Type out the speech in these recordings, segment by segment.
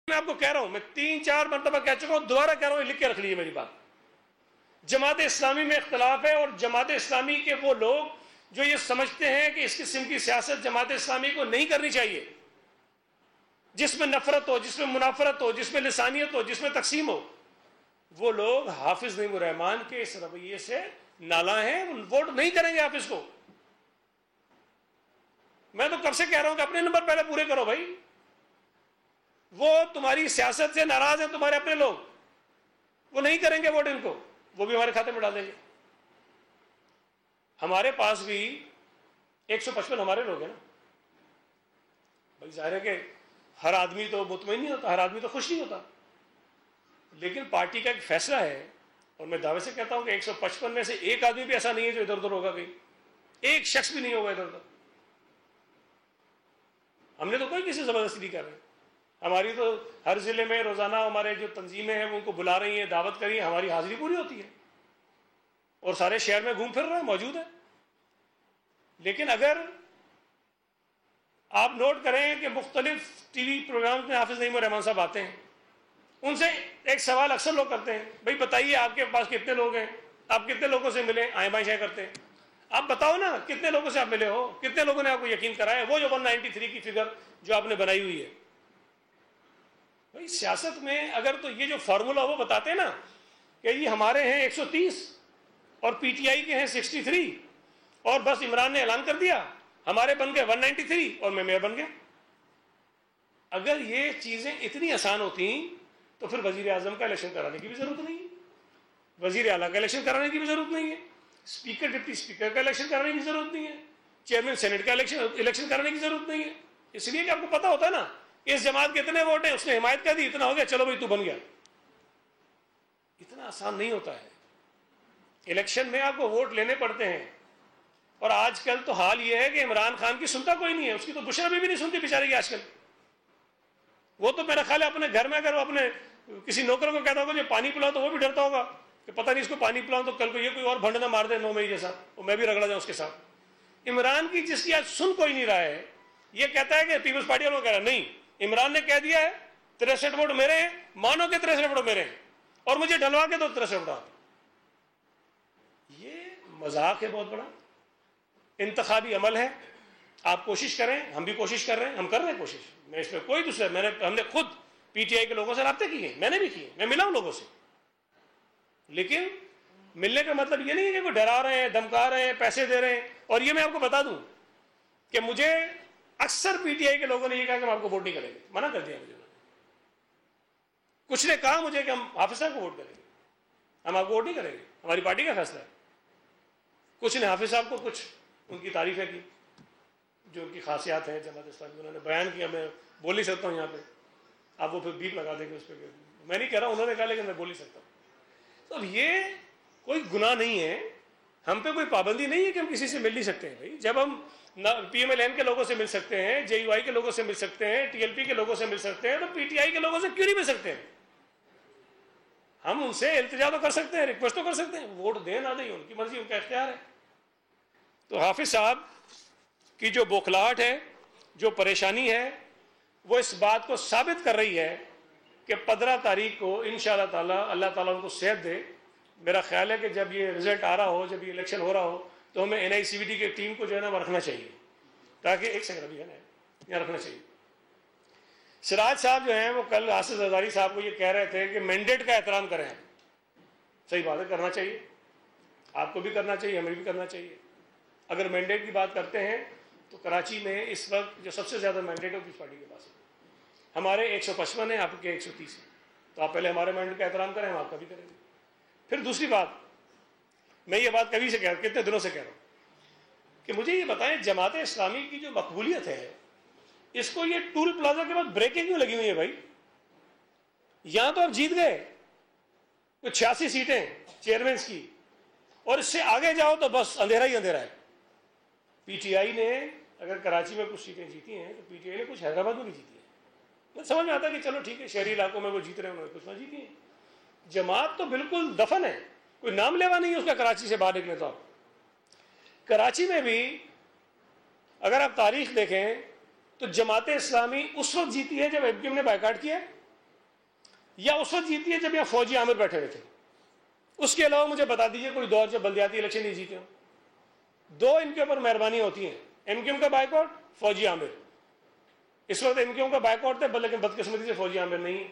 میں آپ کو کہہ رہا ہوں، میں 3-4 مرتبہ کہہ چکا ہوں، دوبارہ کہہ رہا ہوں، لکھ کے رکھ لیجیے میری بات. جماعت اسلامی میں اختلاف ہے، اور جماعت اسلامی کے وہ لوگ جو یہ سمجھتے ہیں کہ اس قسم کی سیاست جماعت اسلامی کو نہیں کرنی چاہیے، جس میں نفرت ہو، جس میں منافرت ہو، جس میں لسانیت ہو، جس میں تقسیم ہو، وہ لوگ حافظ نعیم الرحمان کے اس رویے سے نالاں ہیں، ووٹ نہیں کریں گے حافظ کو. میں تو کب سے کہہ رہا ہوں کہ اپنے نمبر پہلے پورے کرو بھائی. وہ تمہاری سیاست سے ناراض ہیں، تمہارے اپنے لوگ، وہ نہیں کریں گے ووٹ ان کو، وہ بھی ہمارے کھاتے میں ڈال دیں گے. ہمارے پاس بھی 155 ہمارے لوگ ہیں نا بھائی. ظاہر ہے کہ ہر آدمی تو مطمئن نہیں ہوتا، ہر آدمی تو خوش نہیں ہوتا، لیکن پارٹی کا ایک فیصلہ ہے. اور میں دعوے سے کہتا ہوں کہ 155 میں سے ایک آدمی بھی ایسا نہیں ہے جو ادھر ادھر ہوگا. کہیں ایک شخص بھی نہیں ہوگا ادھر ادھر. ہم نے تو کوئی کسی زبردستی نہیں کر رہے. ہماری تو ہر ضلع میں روزانہ ہمارے جو تنظیمیں ہیں وہ ان کو بلا رہی ہیں، دعوت کری، ہماری حاضری پوری ہوتی ہے، اور سارے شہر میں گھوم پھر رہے ہیں، موجود ہیں. لیکن اگر آپ نوٹ کریں کہ مختلف ٹی وی پروگرامز میں حافظ نعیم الرحمان صاحب آتے ہیں، ان سے ایک سوال اکثر لوگ کرتے ہیں، بھائی بتائیے آپ کے پاس کتنے لوگ ہیں، آپ کتنے لوگوں سے ملے، آئیں بائیں شائیں کرتے ہیں، آپ بتاؤ نا کتنے لوگوں سے آپ ملے ہو، کتنے لوگوں نے آپ کو یقین کرایا. وہ جو 193 کی فگر جو آپ نے بنائی ہوئی ہے. بھائی سیاست میں اگر تو یہ جو فارمولا وہ بتاتے ہیں نا کہ یہ ہمارے ہیں 130 اور پی ٹی آئی کے ہیں 63، اور بس عمران نے اعلان کر دیا ہمارے بن گئے 193 اور میں میئر بن گیا. اگر یہ چیزیں اتنی آسان ہوتی تو پھر وزیر اعظم کا الیکشن کرانے کی بھی ضرورت نہیں ہے، وزیر اعلیٰ کا الیکشن کرانے کی بھی ضرورت نہیں ہے، اسپیکر ڈپٹی اسپیکر کا الیکشن کرانے کی ضرورت نہیں ہے، چیئرمین سینٹ کا الیکشن کرانے کی ضرورت نہیں ہے. اس لیے کہ آپ کو پتا ہوتا ہے نا اس جماعت کے اتنے ووٹ ہیں، اس نے حمایت کر دی، اتنا ہو گیا، چلو بھائی تو بن گیا. اتنا آسان نہیں ہوتا ہے. الیکشن میں آپ کو ووٹ لینے پڑتے ہیں. اور آج کل تو حال یہ ہے کہ عمران خان کی سنتا کوئی نہیں ہے، اس کی تو بشرا بھی نہیں سنتی بیچارے کی آج کل. وہ تو میرا خیال ہے اپنے گھر میں اگر وہ اپنے کسی نوکر کو کہتا ہوگا جو پانی پلاؤ تو وہ بھی ڈرتا ہوگا کہ پتہ نہیں اس کو پانی پلاؤں تو کل کو یہ کوئی اور بھنڈ نہ مار دے 9 مئی جیسا، اور میں بھی رگڑا جاؤں اس کے ساتھ. عمران کی جس کی آج سن کوئی نہیں رہا ہے، یہ کہتا ہے کہ پیپلز پارٹی والوں کہہ رہا ہے نہیں، عمران نے کہہ دیا ہے 63 ووٹ میرے ہیں، مانو کہ 63 ووٹ میرے ہیں، اور مجھے ڈلوا کے تو 63 ووٹ. یہ مذاق ہے بہت بڑا، انتخابی عمل ہے. آپ کوشش کریں، ہم بھی کوشش کر رہے ہیں، ہم کر رہے ہیں کوشش. میں اس میں کوئی دوسرا، ہم نے خود پی ٹی آئی کے لوگوں سے رابطے کیے، میں نے بھی کیے، میں ملا ہوں لوگوں سے. لیکن ملنے کا مطلب یہ نہیں ہے کہ کوئی ڈرا رہے ہیں، دھمکا رہے ہیں، پیسے دے رہے ہیں. اور یہ میں آپ کو بتا دوں کہ مجھے اکثر پی ٹی آئی کے لوگوں نے یہ کہا کہ ہم آپ کو ووٹ نہیں کریں گے، منع کر دیا مجھے. کچھ نے کہا مجھے کہ ہم حافظ صاحب کو ووٹ کریں گے، ہم آپ کو ووٹ نہیں کریں گے، ہماری پارٹی کا فیصلہ ہے. کچھ نے حافظ صاحب کو کچھ ان کی تعریفیں کی، جو ان کی خاصیات ہیں جماعت اسلامی، انہوں نے بیان کیا. میں بول نہیں سکتا ہوں یہاں پہ، آپ وہ پھر بیپ لگا دیں گے اس پہ، میں نہیں کہہ رہا ہوں، انہوں نے کہا، لیکن میں بول نہیں سکتا ہوں. تو اب یہ کوئی گناہ نہیں ہے، ہم پہ کوئی پابندی نہیں ہے کہ ہم کسی سے مل نہیں سکتے ہیں. بھائی جب ہم پی ایم ایل این کے لوگوں سے مل سکتے ہیں، جے یو آئی کے لوگوں سے مل سکتے ہیں، ٹی ایل پی کے لوگوں سے مل سکتے ہیں، تو پی ٹی آئی کے لوگوں سے کیوں نہیں مل سکتے ہیں؟ ہم ان سے التجا تو کر سکتے ہیں، ریکویسٹ تو کر سکتے ہیں، ووٹ دیں نہ دیں ان کی مرضی، ان کا اختیار ہے. تو حافظ صاحب کی جو بوکھلاہٹ ہے، جو پریشانی ہے، وہ اس بات کو ثابت کر رہی ہے کہ 15 تاریخ کو انشاءاللہ تعالی اللہ تعالیٰ ان کو صحت دے. میرا خیال ہے کہ جب یہ رزلٹ آ رہا ہو، جب یہ الیکشن ہو رہا ہو، تو ہمیں این آئی سی وی ٹی کی ٹیم کو جو ہے نا وہ رکھنا چاہیے، تاکہ ایک سیکنڈ ابھی ہے نا یہاں رکھنا چاہیے. سراج صاحب جو ہیں وہ کل آصف زرداری صاحب کو یہ کہہ رہے تھے کہ مینڈیٹ کا احترام کریں. صحیح بات ہے، کرنا چاہیے، آپ کو بھی کرنا چاہیے، ہمیں بھی کرنا چاہیے. اگر مینڈیٹ کی بات کرتے ہیں تو کراچی میں اس وقت جو سب سے زیادہ مینڈیٹ ہے اس پارٹی کے پاس ہے. ہمارے 155 ہیں، آپ کے 130 ہیں. تو آپ پہلے ہمارے مینڈیٹ کا احترام کریں، ہم آپ کا بھی کریں گے. پھر دوسری بات، میں یہ بات کبھی سے کہہ رہا ہوں، کتنے دنوں سے کہہ رہا ہوں کہ مجھے یہ بتائیں جماعت اسلامی کی جو مقبولیت ہے، اس کو یہ ٹول پلازا کے بعد بریکیں کیوں لگی ہوئی ہیں بھائی؟ یہاں تو آپ جیت گئے، کچھ 86 سیٹیں چیئرمینس کی، اور اس سے آگے جاؤ تو بس اندھیرا ہی اندھیرا ہے. پی ٹی آئی نے اگر کراچی میں کچھ سیٹیں جیتی ہیں تو پی ٹی آئی نے کچھ حیدرآباد میں بھی جیتی ہیں. مجھے سمجھ میں آتا ہے کہ چلو ٹھیک ہے، شہری علاقوں میں وہ جیت رہے ہیں، انہوں نے کچھ نہ جیتی ہیں. جماعت تو بالکل دفن ہے، کوئی نام لیوا نہیں ہے اس کا کراچی سے باہر نکلے. تو آپ کراچی میں بھی اگر آپ تاریخ دیکھیں تو جماعت اسلامی اس وقت جیتی ہے جب ایم کیو ایم نے بائیکاٹ کیا. یا اس وقت جیتی ہے جب یہاں فوجی عامر بیٹھے ہوئے تھے. اس کے علاوہ مجھے بتا دیجئے کوئی دور جب بلدیاتی الیکشن نہیں جیتے ہوں. دو ان کے اوپر مہربانی ہوتی ہیں, ایم کیو ایم کا بائیکاٹ, فوجی عامر. اس وقت ایم کیو ایم کا بائیکاٹ تھا, لیکن بدقسمتی سے فوجی عامر نہیں ہے.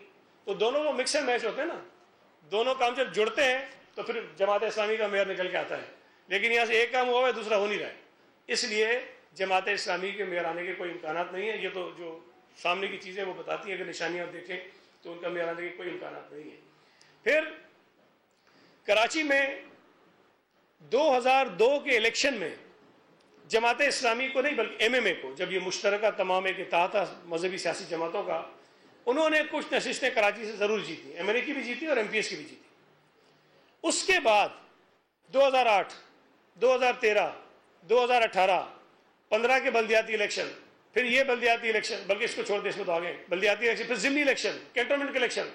تو دونوں کو مکس اینڈ میچ ہوتے ہیں نا, دونوں کام جب جڑتے ہیں تو پھر جماعت اسلامی کا میئر نکل کے آتا ہے. لیکن یہاں سے ایک کام ہوا ہے, دوسرا ہو نہیں رہا ہے. اس لیے جماعت اسلامی کے میئر آنے کے کوئی امکانات نہیں ہیں. یہ تو جو سامنے کی چیزیں وہ بتاتی ہیں, اگر نشانیاں دیکھیں تو ان کا میئر آنے کے کوئی امکانات نہیں ہیں. پھر کراچی میں 2002 کے الیکشن میں جماعت اسلامی کو نہیں بلکہ ایم ایم اے کو, جب یہ مشترکہ تمام ایک اتحاد تھا مذہبی سیاسی جماعتوں کا, انہوں نے کچھ نشستیں کراچی سے ضرور جیتی, ایم این اے کی بھی جیتی اور ایم پی ایس کی بھی جیتی. اس کے بعد 2008, 2013, 2018, 15 کے بلدیاتی الیکشن, پھر یہ بلدیاتی الیکشن, بلکہ اس کو چھوڑ دیں, اس میں تو آگے بلدیاتی الیکشن, پھر ضمنی الیکشن, کینٹونمنٹ کے الیکشن,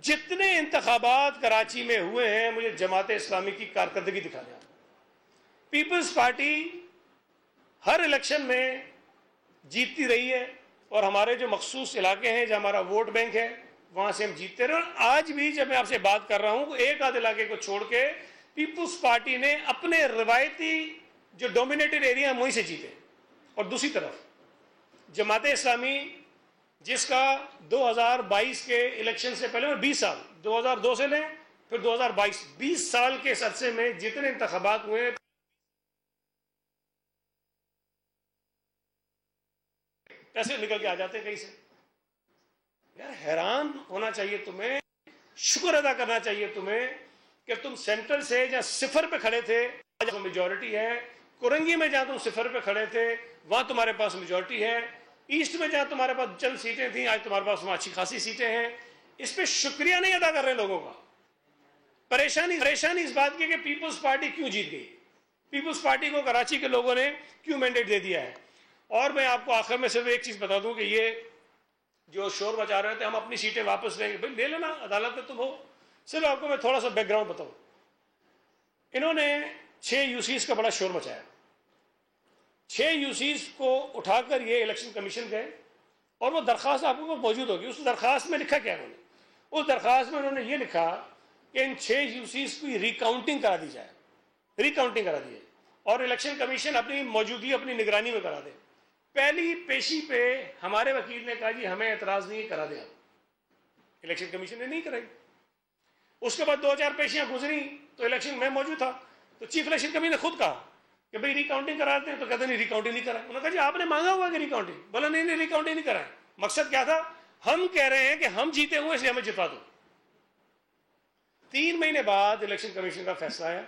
جتنے انتخابات کراچی میں ہوئے ہیں مجھے جماعت اسلامی کی کارکردگی دکھا دیا. پیپلز پارٹی ہر الیکشن میں جیتتی رہی ہے, اور ہمارے جو مخصوص علاقے ہیں جہاں ہمارا ووٹ بینک ہے وہاں سے ہم جیتتے رہے. اور آج بھی جب میں آپ سے بات کر رہا ہوں, ایک آدھ علاقے کو چھوڑ کے پیپلز پارٹی نے اپنے روایتی جو ڈومینیٹڈ ایریا ہیں وہیں سے جیتے. اور دوسری طرف جماعت اسلامی جس کا 2022 کے الیکشن سے پہلے 20 سال, 2002 سے لیں پھر 2022, 20 سال کے اس عرصے میں جتنے انتخابات ہوئے پیسے نکل کے آ جاتے ہیں کہیں سے. یار حیران ہونا چاہیے تمہیں, شکر ادا کرنا چاہیے تمہیں کہ تم سینٹرل سے جہاں صفر پہ کھڑے تھے آج میجورٹی ہے. کورنگی میں جہاں تم صفر پہ کھڑے تھے وہاں تمہارے پاس میجورٹی ہے. ایسٹ میں جہاں تمہارے پاس چند سیٹیں تھیں آج تمہارے پاس وہاں اچھی خاصی سیٹیں ہیں. اس پہ شکریہ نہیں ادا کر رہے لوگوں کا. پریشانی اس بات کی کہ پیپلز پارٹی کیوں جیت گئی, پیپلز پارٹی کو کراچی کے لوگوں نے کیوں مینڈیٹ دے دیا ہے. اور میں آپ کو آخر میں صرف ایک چیز بتا دوں کہ یہ جو شور مچا رہے تھے ہم اپنی سیٹیں واپس لیں گے, بھائی لے لینا, عدالت میں تم ہو. صرف آپ کو میں تھوڑا سا بیک گراؤنڈ بتاؤں. انہوں نے 6 یو سیز کا بڑا شور مچایا. 6 یو سیز کو اٹھا کر یہ الیکشن کمیشن گئے, اور وہ درخواست آپ کو موجود ہوگی. اس درخواست میں لکھا کیا انہوں نے, اس درخواست میں انہوں نے یہ لکھا کہ ان 6 یو سیز کی ریکاؤنٹنگ کرا دی جائے, ریکاؤنٹنگ کرا دی جائے, اور الیکشن کمیشن اپنی موجودگی اپنی نگرانی میں کرا دے. پہلی پیشی پہ ہمارے وکیل نے کہا جی ہمیں اعتراض نہیں, کرا دیں آپ. الیکشن کمیشن نے نہیں کرائی. اس کے بعد 2-4 پیشیاں گزری تو الیکشن میں موجود تھا, تو چیف الیکشن کمیشن نے خود کہا کہ بھائی ریکاؤنٹنگ کرا دیتے ہیں, تو کہتے نہیں ریکاؤنٹنگ نہیں کرا. انہوں نے کہا جی آپ نے مانگا ہوا کہ ریکاؤنٹنگ, بولا نہیں ریکاؤنٹنگ نہیں کرائے. مقصد کیا تھا, ہم کہہ رہے ہیں کہ ہم جیتے ہوئے اس لیے ہمیں جتوا دو. 3 مہینے بعد الیکشن کمیشن کا فیصلہ آیا,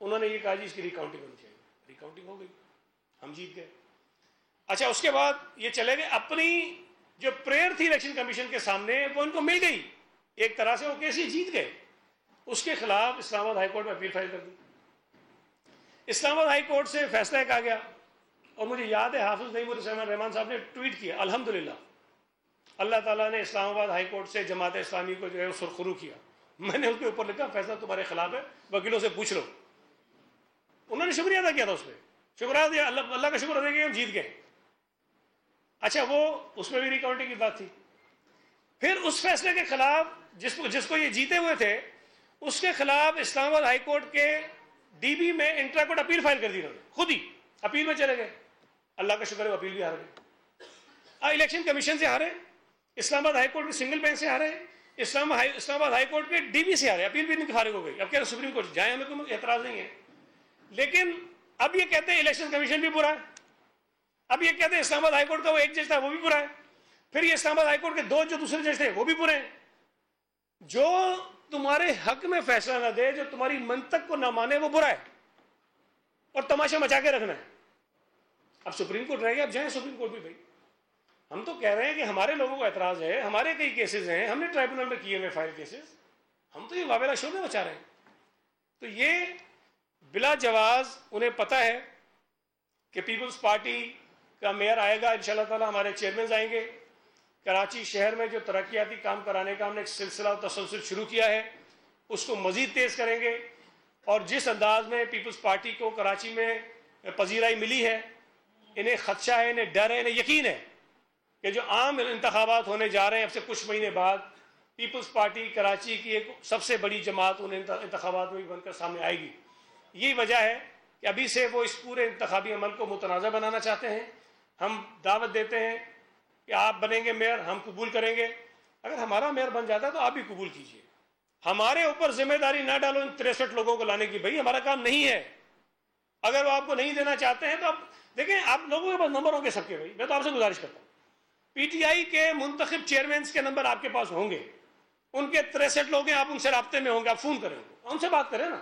انہوں نے یہ کہا جی اس کی ریکاؤنٹنگ ہونی چاہیے. ریکاؤنٹنگ ہو گئی, ہم جیت گئے. اچھا اس کے بعد یہ چلے گئے, اپنی جو پریئر تھی الیکشن کمیشن کے سامنے وہ ان کو مل گئی, ایک طرح سے وہ کیس یہ جیت گئے. اس کے خلاف اسلام آباد ہائی کورٹ میں اپیل فائل کر دی. اسلام آباد ہائی کورٹ سے فیصلہ ایک آ گیا, اور مجھے یاد ہے حافظ نعیم الرحمان صاحب نے ٹویٹ کیا, الحمدللہ اللہ تعالیٰ نے اسلام آباد ہائی کورٹ سے جماعت اسلامی کو جو ہے سرخرو کیا. میں نے اس کے اوپر لکھا فیصلہ تمہارے خلاف ہے, وکیلوں سے پوچھ لو. انہوں نے شکریہ ادا کیا تھا, اس پہ شکر ادا کیا, اللہ کا شکر ادا کیا ہم جیت گئے. اچھا وہ اس میں بھی ریکاؤنٹنگ کی بات تھی. پھر اس فیصلے کے خلاف جس کو یہ جیتے ہوئے تھے اس کے خلاف اسلام آباد ہائی کورٹ کے ڈی بی میں انٹرا کورٹ اپیل فائل کر دی انہوں نے, خود ہی اپیل میں چلے گئے. اللہ کا شکر ہے وہ اپیل بھی ہار گئے. الیکشن کمیشن سے ہارے, اسلام آباد ہائی کورٹ کے سنگل بینچ سے ہارے, اسلام آباد ہائی کورٹ کے ڈی بی سے ہارے, اپیل بھی ان کی فارغ ہو گئی. اب کہہ رہے سپریم کورٹ جائیں, ہمیں کوئی اعتراض نہیں ہے. لیکن اب یہ کہتے ہیں الیکشن کمیشن بھی برا ہے, اب یہ کہتے ہیں اسلام آباد ہائی کورٹ کا وہ ایک جج تھا وہ بھی برا ہے, پھر یہ اسلام آباد ہائی کورٹ کے 2 جو دوسرے جج تھے وہ بھی برے ہیں. جو تمہارے حق میں فیصلہ نہ دے, جو تمہاری منطق کو نہ مانے, وہ برا ہے اور تماشا مچا کے رکھنا ہے. اب سپریم کورٹ رہ گیا, اب جائیں سپریم کورٹ بھی. بھائی ہم تو کہہ رہے ہیں کہ ہمارے لوگوں کو اعتراض ہے, ہمارے کئی کیسز ہیں, ہم نے ٹرائبونل میں کیے ہوئے فائل کیسز, ہم تو یہ وابلہ شعبے بچا رہے ہیں. تو یہ بلا جواز انہیں پتہ ہے کہ پیپلز پارٹی کا میئر آئے گا, انشاءاللہ تعالی ہمارے چیئرمینز آئیں گے. کراچی شہر میں جو ترقیاتی کام کرانے کا ہم نے ایک سلسلہ و تسلسل شروع کیا ہے اس کو مزید تیز کریں گے. اور جس انداز میں پیپلز پارٹی کو کراچی میں پذیرائی ملی ہے, انہیں خدشہ ہے, انہیں ڈر ہے, انہیں یقین ہے کہ جو عام انتخابات ہونے جا رہے ہیں اب سے کچھ مہینے بعد, پیپلز پارٹی کراچی کی ایک سب سے بڑی جماعت ان انتخابات میں بھی بن کر سامنے آئے گی. یہی وجہ ہے کہ ابھی سے وہ اس پورے انتخابی عمل کو متنازع بنانا چاہتے ہیں. ہم دعوت دیتے ہیں کہ آپ بنیں گے میئر، ہم قبول کریں گے. اگر ہمارا میئر بن جاتا ہے تو آپ بھی قبول کیجئے. ہمارے اوپر ذمہ داری نہ ڈالو ان 63 لوگوں کو لانے کی. بھائی ہمارا کام نہیں ہے. اگر وہ آپ کو نہیں دینا چاہتے ہیں تو آپ دیکھیں، آپ لوگوں کے پاس نمبر ہوں گے سب کے. بھائی میں تو آپ سے گزارش کرتا ہوں، پی ٹی آئی کے منتخب چیئرمینس کے نمبر آپ کے پاس ہوں گے. ان کے 63 لوگ ہیں، آپ ان سے رابطے میں ہوں گے، آپ فون کریں گے، ان سے بات کریں نا.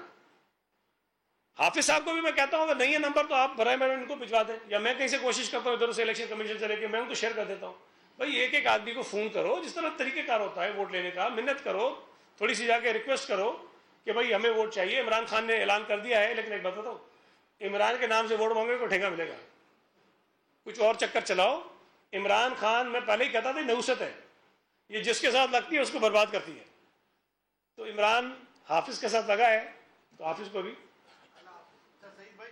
حافظ صاحب کو بھی میں کہتا ہوں اگر نہیں ہے نمبر تو آپ برائے مہربانی ان کو بھجوا دیں، یا میں کہیں سے کوشش کرتا ہوں ادھر سے الیکشن کمیشن سے لے کے میں ان کو شیئر کر دیتا ہوں. بھائی ایک ایک آدمی کو فون کرو، جس طرح طریقہ کار ہوتا ہے ووٹ لینے کا. منت کرو، تھوڑی سی جا کے ریکویسٹ کرو کہ بھائی ہمیں ووٹ چاہیے. عمران خان نے اعلان کر دیا ہے، لیکن ایک بات بتاؤ، عمران کے نام سے ووٹ مانگے کو ٹھیکہ ملے گا. کچھ اور چکر چلاؤ. عمران خان میں پہلے ہی کہتا تھا نحوست ہے، یہ جس کے ساتھ لگتی ہے اس کو برباد کرتی ہے. تو عمران حافظ کے ساتھ لگا ہے تو حافظ کو بھی. سعید بھائی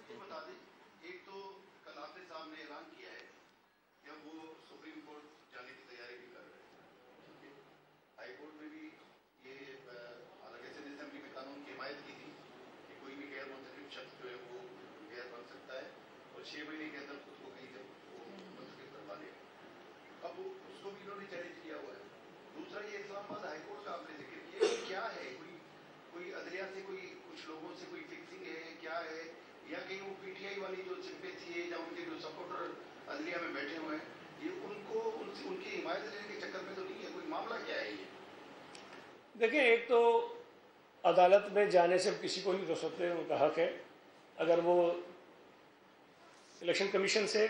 یہ بتا دیں، ایک تو کل حافظ صاحب نے اعلان کیا ہے کہ اب وہ سپریم کورٹ جانے کی تیاری بھی کر رہے ہیں. ہائی کورٹ میں بھی یہ حالانکہ سندھ اسمبلی میں قانون کی حمایت کی تھی کہ کوئی بھی غیر منتخب شخص جو ہے وہ میئر بن سکتا ہے اور 6 مہینے کے اندر خود کو کہیں جب وہ منتخب کروا لے. اب اس کو بھی انہوں نے چیلنج کیا ہوا ہے. دوسرا یہ اسلام آباد ہائی کورٹ کا آپ نے ذکر کیا، کیا ہے کوئی عدلیہ سے کوئی کچھ لوگوں سے کوئی فکسنگ ہے کیا ہے، یا کہیں وہ پی ٹی آئی والی جو سمپیتھی ہے یا ان کے جو سپورٹر عدلیہ میں بیٹھے ہوئے ہیں، یہ ان کو ان کی حمایت لینے کے چکر میں تو نہیں ہے؟ کوئی معاملہ کیا ہے یہ؟ دیکھیں، ایک تو عدالت میں جانے سے کسی کو نہیں روک سکتے، ان کا حق ہے. اگر وہ الیکشن کمیشن سے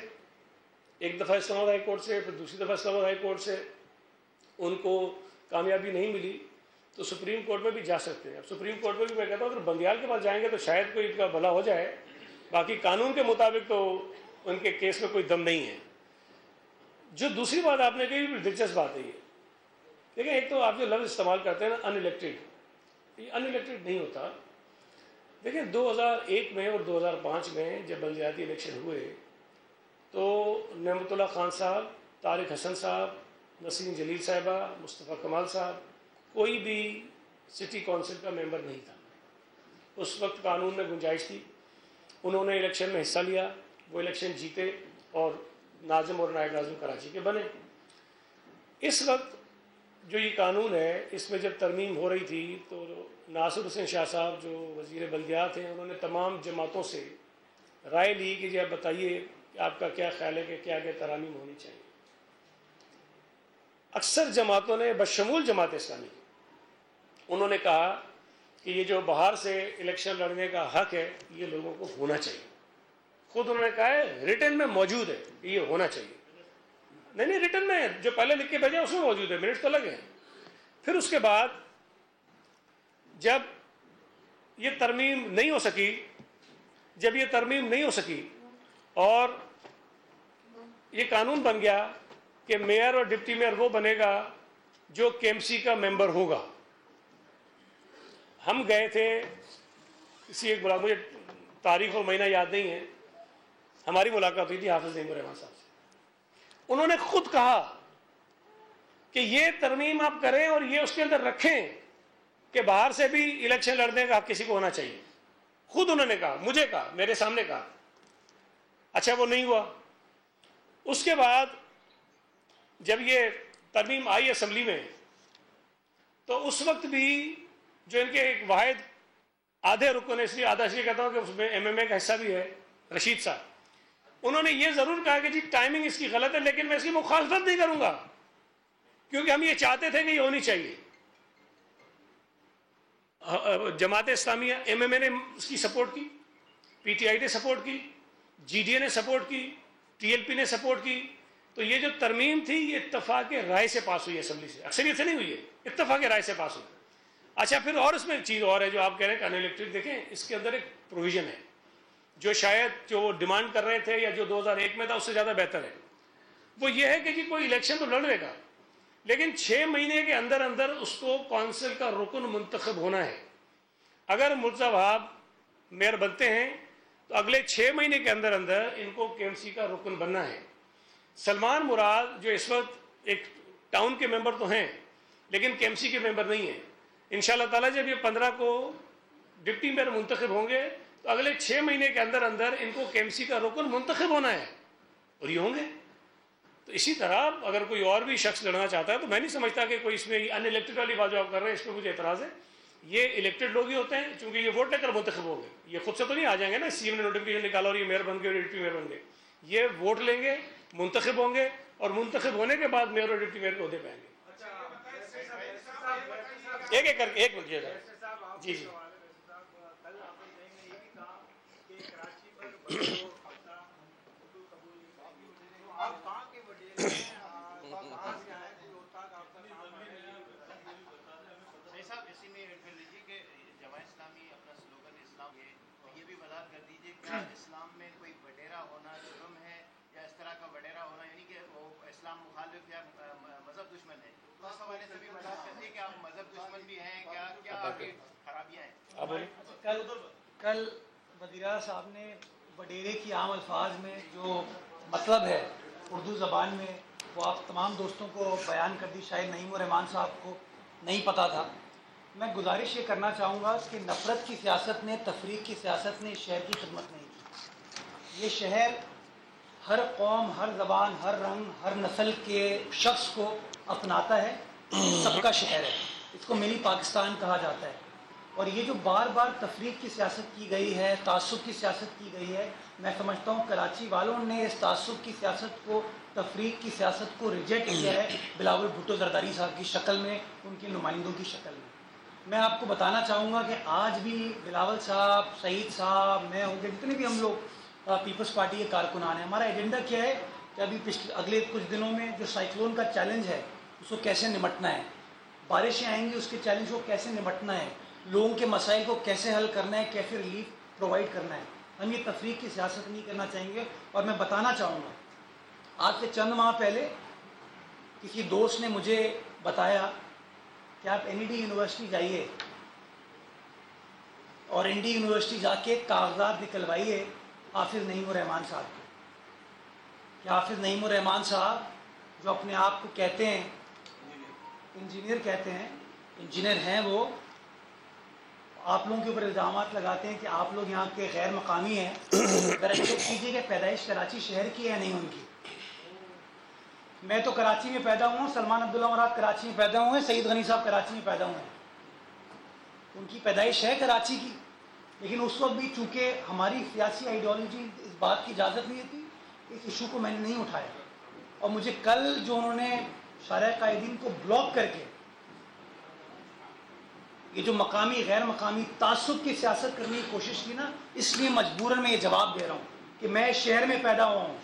ایک دفعہ اسلام آباد ہائی کورٹ سے، پھر دوسری دفعہ اسلام آباد ہائی کورٹ سے ان کو کامیابی نہیں ملی تو سپریم کورٹ میں بھی جا سکتے ہیں. اب سپریم کورٹ میں بھی میں کہتا ہوں اگر بندیال کے پاس جائیں گے تو شاید کوئی ان کا بھلا ہو جائے. باقی قانون کے مطابق تو ان کے کیس میں کوئی دم نہیں ہے. جو دوسری بات آپ نے کہی دلچسپ بات ہے یہ. دیکھیں، ایک تو آپ جو لفظ استعمال کرتے ہیں نا ان الیکٹڈ، یہ ان الیکٹڈ نہیں ہوتا. دیکھیں 2001 میں اور 2005 میں جب بلدیاتی الیکشن ہوئے تو نعمت اللہ خان صاحب، طارق حسن صاحب، نسرین جلیل صاحبہ، مصطفیٰ کمال صاحب، کوئی بھی سٹی کونسل کا ممبر نہیں تھا. اس وقت قانون میں گنجائش تھی. انہوں نے الیکشن میں حصہ لیا، وہ الیکشن جیتے اور ناظم اور نائب ناظم کراچی کے بنے. اس وقت جو یہ قانون ہے اس میں جب ترمیم ہو رہی تھی تو ناصر حسین شاہ صاحب جو وزیر بلدیات ہیں انہوں نے تمام جماعتوں سے رائے لی کہ جی آپ بتائیے کہ آپ کا کیا خیال ہے کہ کیا کیا ترامیم ہونی چاہیے. اکثر جماعتوں نے بشمول جماعت اسلامی انہوں نے کہا کہ یہ جو باہر سے الیکشن لڑنے کا حق ہے یہ لوگوں کو ہونا چاہیے. خود انہوں نے کہا ہے ریٹن میں موجود ہے یہ ہونا چاہیے. نہیں ریٹن میں جو پہلے لکھ کے بھیجے اس میں موجود ہے، منٹ تو لگے ہیں. پھر اس کے بعد جب یہ ترمیم نہیں ہو سکی اور یہ قانون بن گیا کہ میئر اور ڈپٹی میئر وہ بنے گا جو کے ایم سی کا ممبر ہوگا. ہم گئے تھے کسی ایک مجھے تاریخ اور مہینہ یاد نہیں ہے، ہماری ملاقات ہوئی تھی حافظ نعیم الرحمان صاحب سے. انہوں نے خود کہا کہ یہ ترمیم آپ کریں اور یہ اس کے اندر رکھیں کہ باہر سے بھی الیکشن لڑنے کا حق کسی کو ہونا چاہیے. خود انہوں نے کہا، مجھے کہا، میرے سامنے کہا. اچھا وہ نہیں ہوا. اس کے بعد جب یہ ترمیم آئی اسمبلی میں تو اس وقت بھی جو ان کے ایک واحد آدھے رکن ہے، اس لیے آدھا اس لیے کہتا ہوں کہ اس میں ایم ایم اے کا حصہ بھی ہے، رشید صاحب، انہوں نے یہ ضرور کہا کہ جی ٹائمنگ اس کی غلط ہے لیکن میں اس کی مخالفت نہیں کروں گا کیونکہ ہم یہ چاہتے تھے کہ یہ ہونی چاہیے. جماعت اسلامیہ ایم ایم اے نے اس کی سپورٹ کی، پی ٹی آئی نے سپورٹ کی، جی ڈی اے نے سپورٹ کی، ٹی ایل پی نے سپورٹ کی. تو یہ جو ترمیم تھی یہ اتفاق رائے سے پاس ہوئی اسمبلی سے، اکثریت سے نہیں ہوئی ہے، اتفاق رائے سے پاس ہوئی. اچھا پھر اور اس میں ایک چیز اور ہے جو آپ کہہ رہے ہیں الیکٹرک. دیکھیں اس کے اندر ایک پروویژن ہے جو شاید جو وہ ڈیمانڈ کر رہے تھے یا جو 2001 میں تھا اس سے زیادہ بہتر ہے. وہ یہ ہے کہ جی کوئی الیکشن تو لڑ لے گا لیکن 6 مہینے کے اندر اندر اس کو کونسل کا رکن منتخب ہونا ہے. اگر مرزا وہاب میئر بنتے ہیں تو اگلے 6 مہینے کے اندر اندر ان کو کے ایم سی کا رکن بننا ہے. سلمان مراد جو اس وقت ایک ٹاؤن کے ممبر تو ہیں لیکن کے ایم سی کے ممبر نہیں ہیں. انشاءاللہ تعالیٰ جب یہ 15 کو ڈپٹی میئر منتخب ہوں گے تو اگلے 6 مہینے کے اندر اندر ان کو کے ایم سی کا رکن منتخب ہونا ہے اور یہ ہوں گے. تو اسی طرح اگر کوئی اور بھی شخص لڑنا چاہتا ہے تو میں نہیں سمجھتا کہ کوئی اس میں ان الیکٹڈ والی بات جو آپ کر رہے ہیں اس پہ مجھے اعتراض ہے. یہ الیکٹڈ لوگ ہی ہوتے ہیں چونکہ یہ ووٹ لے کر منتخب ہوں گے. یہ خود سے تو نہیں آ جائیں گے نا سی ایم نے نوٹیفکیشن نکالا اور یہ میئر بن گئے اور ڈپٹی میئر بن گئے. یہ ووٹ لیں گے, منتخب ہوں گے اور منتخب ہونے کے بعد میئر اور ڈپٹی میئر کے عہدے پہ آئیں گے. ایک ایک کر کے ایک منٹ جی جی صاحب اسی میں ایڈ کر لیجیے کہ جماعت اسلامی اپنا سلوگن اسلام ہے, تو یہ بھی وضاحت کر دیجیے کیا اسلام میں کوئی وڈیرا ہونا جرم ہے یا اس طرح کا وڈیرا ہونا یعنی کہ وہ اسلام مخالف یا مذہب دشمن ہے. تو اس حوالے سے بھی وضاحت کر دیجیے کہ آپ مذہب دشمن بھی ہیں, کیا کیا آپ کی خرابیاں ہیں. کل وزیر اعلیٰ صاحب نے وڈیرے کی عام الفاظ میں جو مطلب ہے اردو زبان میں وہ آپ تمام دوستوں کو بیان کر دی. شاید نعیم الرحمان صاحب کو نہیں پتہ تھا. میں گزارش یہ کرنا چاہوں گا کہ نفرت کی سیاست نے, تفریق کی سیاست نے اس شہر کی خدمت نہیں کی. یہ شہر ہر قوم, ہر زبان, ہر رنگ, ہر نسل کے شخص کو اپناتا ہے. سب کا شہر ہے, اس کو منی پاکستان کہا جاتا ہے. اور یہ جو بار بار تفریق کی سیاست کی گئی ہے, تعصب کی سیاست کی گئی ہے, میں سمجھتا ہوں کراچی والوں نے اس تعصب کی سیاست کو, تفریق کی سیاست کو ریجیکٹ کیا ہے بلاول بھٹو زرداری صاحب کی شکل میں, ان کے نمائندوں کی شکل میں. میں آپ کو بتانا چاہوں گا کہ آج بھی بلاول صاحب, سعید صاحب, میں ہوں گے, جتنے بھی ہم لوگ پیپلز پارٹی کے کارکنان ہیں, ہمارا ایجنڈا کیا ہے کہ ابھی اگلے کچھ دنوں میں جو سائیکلون کا چیلنج ہے اس کو کیسے نمٹنا ہے, بارشیں آئیں گی اس کے چیلنج کو کیسے نمٹنا ہے, لوگوں کے مسائل کو کیسے حل کرنا ہے, کیسے ریلیف پرووائڈ کرنا ہے. ہم یہ تفریق کی سیاست نہیں کرنا چاہیں گے. اور میں بتانا چاہوں گا آج سے چند ماہ پہلے کسی دوست نے مجھے بتایا کہ آپ این ای ڈی یونیورسٹی جائیے اور این ڈی یونیورسٹی جا کے کاغذات نکلوائیے حافظ نعیم الرحمان صاحب کو. کہ حافظ نعیم الرحمان صاحب جو اپنے آپ کو کہتے ہیں انجینئر کہتے ہیں, انجینئر ہیں وہ, آپ لوگوں کے اوپر الزامات لگاتے ہیں کہ آپ لوگ یہاں کے غیر مقامی ہیں. ذرا چیک کیجیے کہ پیدائش کراچی شہر کی ہے نہیں ان کی. میں تو کراچی میں پیدا ہوا ہوں, سلمان عبداللہ مراد کراچی میں پیدا ہوئے ہیں, سعید غنی صاحب کراچی میں پیدا ہوئے ہیں, ان کی پیدائش ہے کراچی کی. لیکن اس وقت بھی چونکہ ہماری سیاسی آئیڈیالوجی اس بات کی اجازت نہیں تھی, اس ایشو کو میں نے نہیں اٹھایا. اور مجھے کل جو انہوں نے شارع قائدین کو بلاک کر کے یہ جو مقامی غیر مقامی تعصب کی سیاست کرنے کی کوشش کی نا, اس لیے مجبوراً میں یہ جواب دے رہا ہوں کہ میں اس شہر میں پیدا ہوا ہوں,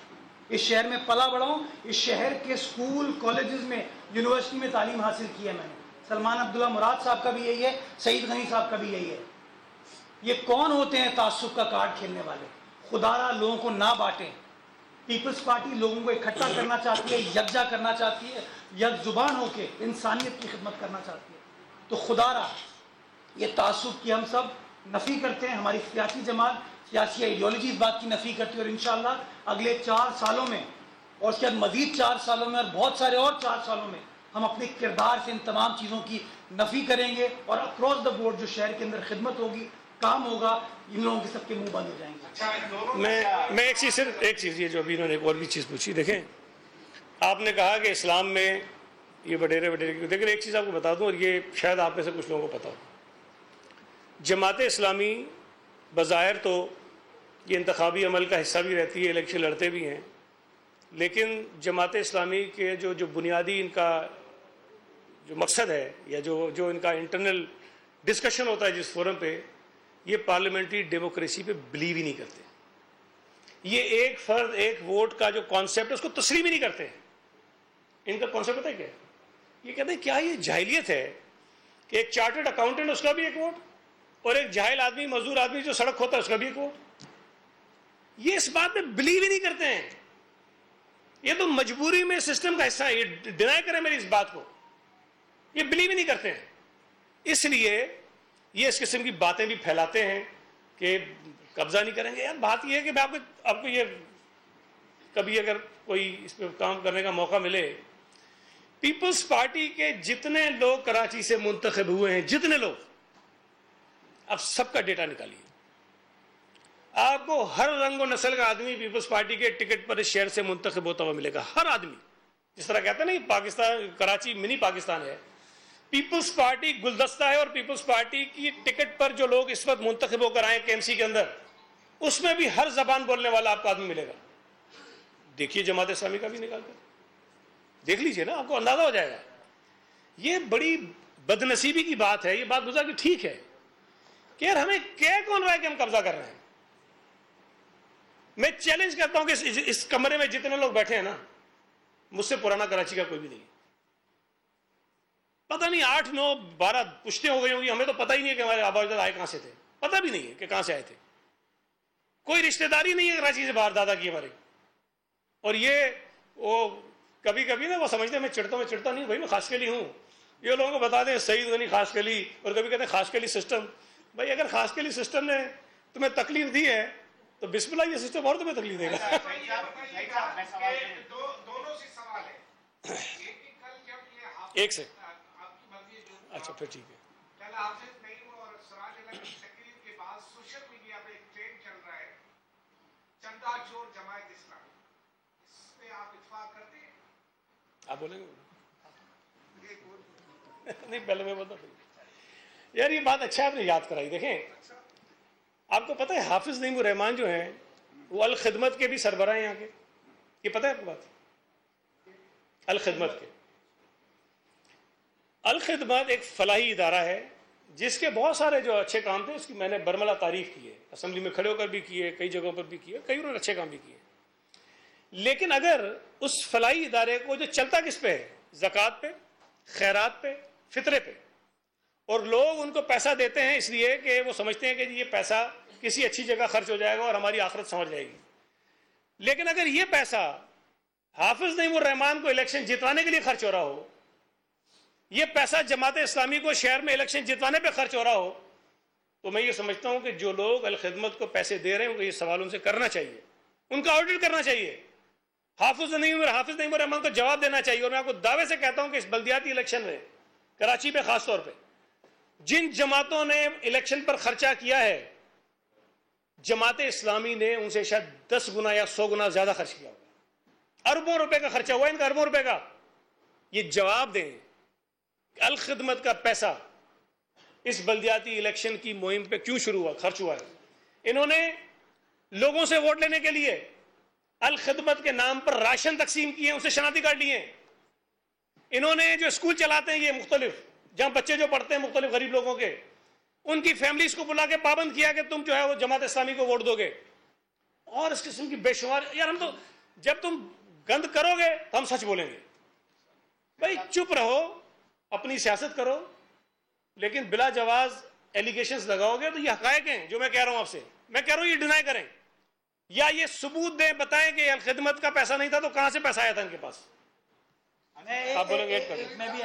اس شہر میں پلا بڑھا ہوں, اس شہر کے اسکول کالجز میں یونیورسٹی میں تعلیم حاصل کی ہے میں نے. سلمان عبداللہ مراد صاحب کا بھی یہی ہے, سعید غنی صاحب کا بھی یہی ہے. یہ کون ہوتے ہیں تعصب کا کارڈ کھیلنے والے؟ خدارا لوگوں کو نہ بانٹیں. پیپلز پارٹی لوگوں کو اکٹھا کرنا چاہتی ہے, یکجا کرنا چاہتی ہے, یک زبان ہو کے انسانیت کی خدمت کرنا چاہتی ہے. تو خدارا یہ تعصب کی ہم سب نفی کرتے ہیں. ہماری سیاسی جماعت, سیاسی آئیڈیالوجی اس بات کی نفی کرتی ہے. اور انشاءاللہ اگلے 4 سالوں میں اور اس کے بعد مزید 4 سالوں میں اور بہت سارے اور 4 سالوں میں ہم اپنے کردار سے ان تمام چیزوں کی نفی کریں گے. اور اکراس دا بورڈ جو شہر کے اندر خدمت ہوگی, کام ہوگا, ان لوگوں کے سب کے منہ بند ہو جائیں گے. میں ایک چیز, صرف ایک چیز, یہ جو ابھی انہوں نے ایک اور بھی چیز پوچھی, دیکھیں آپ نے کہا کہ اسلام میں یہ وڈیرے کی, لیکن ایک چیز آپ کو بتا دوں, اور یہ شاید آپ میں سے کچھ لوگوں کو پتا ہو, جماعت اسلامی بظاہر تو یہ انتخابی عمل کا حصہ بھی رہتی ہے, الیکشن لڑتے بھی ہیں, لیکن جماعت اسلامی کے جو بنیادی ان کا جو مقصد ہے یا جو ان کا انٹرنل ڈسکشن ہوتا ہے جس فورم پہ, یہ پارلیمنٹری ڈیموکریسی پہ بلیو ہی نہیں کرتے. یہ ایک فرد ایک ووٹ کا جو کانسیپٹ ہے اس کو تسلیم ہی نہیں کرتے. ان کا کانسیپٹ پتہ ہے کیا ہے؟ یہ کہتے ہیں کیا یہ جاہلیت ہے کہ ایک چارٹرڈ اکاؤنٹنٹ اس کا بھی ایک ووٹ, اور ایک جاہل آدمی, مزدور آدمی جو سڑک ہوتا ہے اس کا بھی ایک ووٹ. یہ اس بات میں بلیو ہی نہیں کرتے ہیں. یہ تو مجبوری میں سسٹم کا حصہ ہے. یہ ڈینائی کریں میری اس بات کو, یہ بلیو ہی نہیں کرتے ہیں. اس لیے یہ اس قسم کی باتیں بھی پھیلاتے ہیں کہ قبضہ نہیں کریں گے. یار بات یہ ہے کہ میں آپ کو یہ کبھی اگر کوئی اس پہ کام کرنے کا موقع ملے, پیپلز پارٹی کے جتنے لوگ کراچی سے منتخب ہوئے ہیں، جتنے لوگ، اب سب کا ڈیٹا نکالیے. آپ کو ہر رنگ و نسل کا آدمی پیپلز پارٹی کے ٹکٹ پر اس شہر سے منتخب ہوتا ہوا ملے گا، ہر آدمی. جس طرح کہتے ہیں نا پاکستان، کراچی منی پاکستان ہے، پیپلز پارٹی گلدستہ ہے، اور پیپلز پارٹی کی ٹکٹ پر جو لوگ اس وقت منتخب ہو کر آئے کے ایم سی کے اندر، اس میں بھی ہر زبان بولنے والا آپ کو آدمی ملے گا. دیکھیے جماعت اسلامی کا بھی نکال کر دیکھ لیجئے نا، آپ کو اندازہ ہو جائے گا. یہ بڑی بدنصیبی کی بات ہے، یہ بات گزار کہ ٹھیک ہے کہ یار ہمیں کہہ کون رہا ہے کہ ہم قبضہ کر رہے ہیں. میں چیلنج کرتا ہوں کہ اس کمرے میں جتنے لوگ بیٹھے ہیں نا، مجھ سے پرانا کراچی کا کوئی بھی نہیں. پتہ نہیں 8 9 12 پشتیں ہو گئی ہوں گی، ہمیں تو پتہ ہی نہیں ہے کہ ہمارے آبا اجداد آئے کہاں سے تھے، پتہ بھی نہیں ہے کہ کہاں سے آئے تھے. کوئی رشتہ داری نہیں ہے کراچی سے باہر دادا کی ہمارے. اور یہ وہ کبھی کبھی نا وہ سمجھتے ہیں میں چڑھتا نہیں بھائی، میں خاص کے لیے ہوں. یہ لوگوں کو بتا دیں سعید غنی خاص کے لیے، اور کبھی کہتے ہیں خاص کے لیے سسٹم. بھائی اگر خاص کے لیے سسٹم نے تمہیں تکلیف دی ہے تو بسم اللہ، یہ سسٹم اور تمہیں تکلیف دے گا. ایک سے اچھا پھر ٹھیک ہے. آپ بولیں گے؟ نہیں پہلے میں بولتا تھا یار، یہ بات اچھا آپ نے یاد کرائی. دیکھیں آپ کو پتہ ہے حافظ نعیم الرحمان جو ہیں وہ الخدمت کے بھی سربراہ ہیں یہاں کے. یہ پتہ ہے آپ کو بات؟ الخدمت کے، الخدمت ایک فلاحی ادارہ ہے جس کے بہت سارے جو اچھے کام تھے، اس کی میں نے برملا تعریف کی ہے، اسمبلی میں کھڑے ہو کر بھی کیے، کئی جگہوں پر بھی کیے، کئی انہوں نے اچھے کام بھی کیے. لیکن اگر اس فلاحی ادارے کو جو چلتا کس پہ ہے، زکوٰۃ پہ، خیرات پہ، فطرے پہ، اور لوگ ان کو پیسہ دیتے ہیں اس لیے کہ وہ سمجھتے ہیں کہ یہ پیسہ کسی اچھی جگہ خرچ ہو جائے گا اور ہماری آخرت سمجھ جائے گی. لیکن اگر یہ پیسہ حافظ نعیم الرحمان کو الیکشن جتوانے کے لیے خرچ ہو رہا ہو، یہ پیسہ جماعت اسلامی کو شہر میں الیکشن جتوانے پہ خرچ ہو رہا ہو، تو میں یہ سمجھتا ہوں کہ جو لوگ الخدمت کو پیسے دے رہے ہیں ان کو یہ سوال ان سے کرنا چاہیے، ان کا آڈٹ کرنا چاہیے. حافظ نعیم الرحمان کو جواب دینا چاہیے. اور میں آپ کو دعوے سے کہتا ہوں کہ اس بلدیاتی الیکشن میں کراچی پہ خاص طور پہ جن جماعتوں نے الیکشن پر خرچہ کیا ہے، جماعت اسلامی نے ان سے شاید 10 گنا یا 100 گنا زیادہ خرچ کیا ہوگا. اربوں روپے کا خرچہ ہوا ہے ان کا، اربوں روپے کا. یہ جواب دیں کہ الخدمت کا پیسہ اس بلدیاتی الیکشن کی مہم پہ کیوں شروع ہوا، خرچ ہوا ہے. انہوں نے لوگوں سے ووٹ لینے کے لیے الخدمت کے نام پر راشن تقسیم کیے، ان سے شناختی کارڈ لیے. انہوں نے جو اسکول چلاتے ہیں یہ مختلف، جہاں بچے جو پڑھتے ہیں مختلف غریب لوگوں کے، ان کی فیملیز کو بلا کے پابند کیا کہ تم جو ہے وہ جماعت اسلامی کو ووٹ دو گے. اور اس قسم کی بے شمار. یار ہم تو جب تم گند کرو گے تو ہم سچ بولیں گے. بھائی چپ رہو، اپنی سیاست کرو، لیکن بلا جواز ایلیگیشنز لگاؤ گے تو یہ حقائق ہیں جو میں کہہ رہا ہوں آپ سے. میں کہہ رہا ہوں یہ ڈینائی کریں یا یہ ثبوت دیں، بتائیں کہ الخدمت کا پیسہ نہیں تھا تو کہاں سے پیسہ آیا تھا ان کے پاس. آپ بولیں گے میں بھی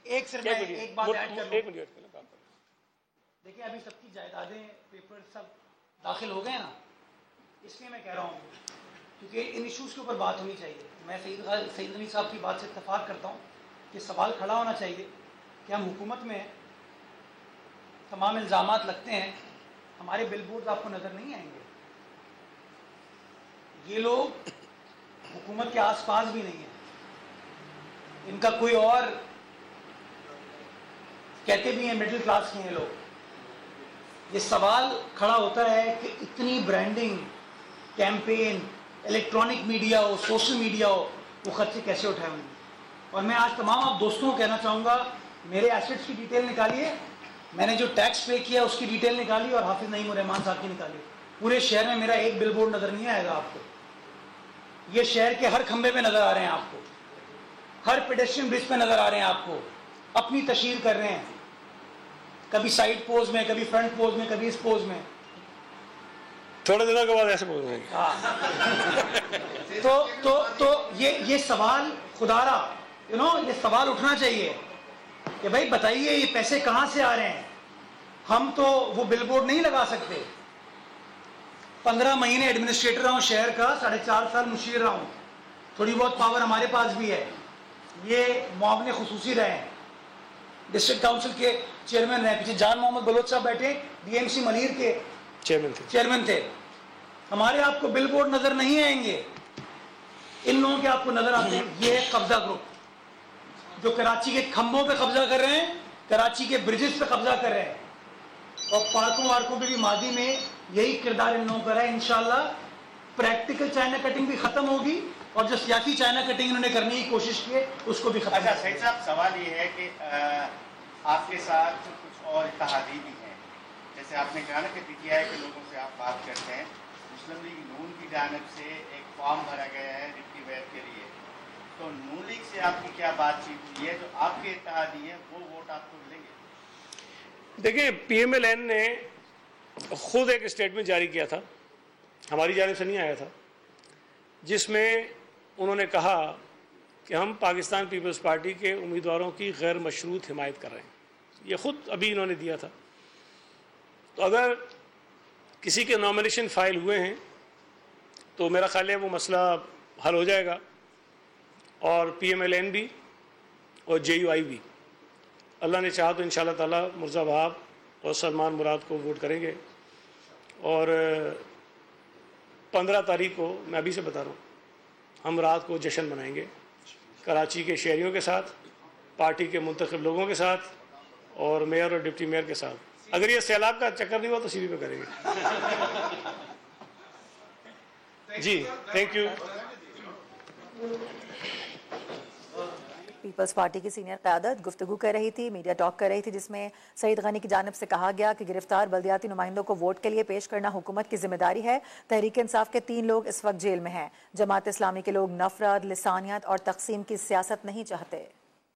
ایک بات ایڈ کر لوں. دیکھیں ابھی سب کی جائیدادیں پیپر سب داخل ہو گئے نا، اس لیے میں کہہ رہا ہوں کیونکہ ان ایشوز کے اوپر بات ہونی چاہیے. میں سعید غنی صاحب کی بات سے اتفاق کرتا ہوں کہ سوال کھڑا ہونا چاہیے کہ ہم حکومت میں تمام الزامات لگتے ہیں، ہمارے بل بورڈ آپ کو نظر نہیں آئیں گے. یہ لوگ حکومت کے آس پاس بھی نہیں ہیں، ان کا کوئی اور، کہتے بھی ہیں مڈل کلاس کے ہیں لوگ. یہ سوال کھڑا ہوتا ہے کہ اتنی برانڈنگ کیمپین، الیکٹرانک میڈیا ہو، سوشل میڈیا ہو، وہ خرچے کیسے اٹھائے ہوں گے. اور میں آج تمام آپ دوستوں کو کہنا چاہوں گا میرے ایسٹس کی ڈیٹیل نکالیے، میں نے جو ٹیکس پے کیا اس کی ڈیٹیل نکالی اور حافظ نعیم الرحمان صاحب کی نکالی. پورے شہر میں میرا ایک بل بورڈ نظر نہیں آئے گا آپ کو. یہ شہر کے ہر کھمبے پہ نظر آ رہے ہیں آپ کو، ہر پیڈیسٹرین برج پہ نظر آ رہے ہیں آپ کو. اپنی تشہیر کر رہے ہیں، کبھی سائڈ پوز میں، کبھی فرنٹ پوز میں، کبھی اس پوز میں. تھوڑے دنوں کے بعد ایسے بول رہے ہیں. تو یہ سوال خدا را یہ سوال اٹھنا چاہیے کہ بھائی بتائیے یہ پیسے کہاں سے آ رہے ہیں. ہم تو وہ بل بورڈ نہیں لگا سکتے. 15 مہینے ایڈمنسٹریٹر رہا ہوں شہر کا، 4.5 سال مشیر رہا ہوں، تھوڑی بہت پاور ہمارے پاس بھی ہے. یہ معاون خصوصی رہے ہیں, ڈسٹرکٹ کاؤنسل کے چیئرمین رہے, پیچھے جان محمد بلوچ صاحب بیٹھے, ڈی ایم سی منیر کے چیئرمین تھے. ہمارے آپ کو بل بورڈ نظر نہیں آئیں گے, ان لوگوں کے آپ کو نظر آتے ہیں. یہ ہے قبضہ گروپ جو کراچی کے کھمبوں پہ قبضہ کر رہے ہیں, کراچی کے برجز پہ قبضہ کر رہے ہیں, اور پارکوں وارکوں پہ بھی ماضی میں یہی کردار ان لوگوں کا رہا ہے. انشاءاللہ پریکٹیکل چائنا کٹنگ بھی ختم ہوگی, اور جو سیاسی چائنا کٹنگ انہوں نے کرنے کی کوشش کی ہے اس کو بھی ختم. اچھا سعید صاحب, سوال یہ ہے کہ آپ کے ساتھ کچھ اور اتحادی بھی ہیں, جیسے آپ نے کہا نا کہ پی ٹی آئی کے لوگوں سے آپ بات کرتے ہیں, مسلم لیگ نون کی جانب سے ایک فارم بھرا گیا ہے ڈپٹی میئر کے لیے, تو نون لیگ سے آپ کی کیا بات چیت ہوئی ہے؟ جو آپ کے اتحادی ہیں وہ ووٹ آپ کو ملیں گے؟ دیکھیں, پی ایم ایل این نے خود ایک اسٹیٹمنٹ جاری کیا تھا, ہماری جانب سے نہیں آیا تھا, جس میں انہوں نے کہا کہ ہم پاکستان پیپلز پارٹی کے امیدواروں کی غیر مشروط حمایت کر رہے ہیں. یہ خود ابھی انہوں نے دیا تھا. تو اگر کسی کے نامینیشن فائل ہوئے ہیں تو میرا خیال ہے وہ مسئلہ حل ہو جائے گا, اور پی ایم ایل این بھی اور جے یو آئی بھی اللہ نے چاہا تو انشاءاللہ تعالیٰ مرزا وہاب اور سلمان مراد کو ووٹ کریں گے. اور 15 تاریخ کو میں ابھی سے بتا رہا ہوں, ہم رات کو جشن منائیں گے کراچی کے شہریوں کے ساتھ, پارٹی کے منتخب لوگوں کے ساتھ, اور میئر اور ڈپٹی میئر کے ساتھ. اگر یہ سیلاب کا چکر نہیں ہوا تو سی وی پہ کریں گے. جی تھینک یو. پیپلز پارٹی کی سینئر قیادت گفتگو کر رہی تھی, میڈیا ٹاک کر رہی تھی, جس میں سعید غنی کی جانب سے کہا گیا کہ گرفتار بلدیاتی نمائندوں کو ووٹ کے لیے پیش کرنا حکومت کی ذمہ داری ہے. تحریک انصاف کے 3 لوگ اس وقت جیل میں ہیں. جماعت اسلامی کے لوگ نفرت, لسانیت اور تقسیم کی سیاست نہیں چاہتے.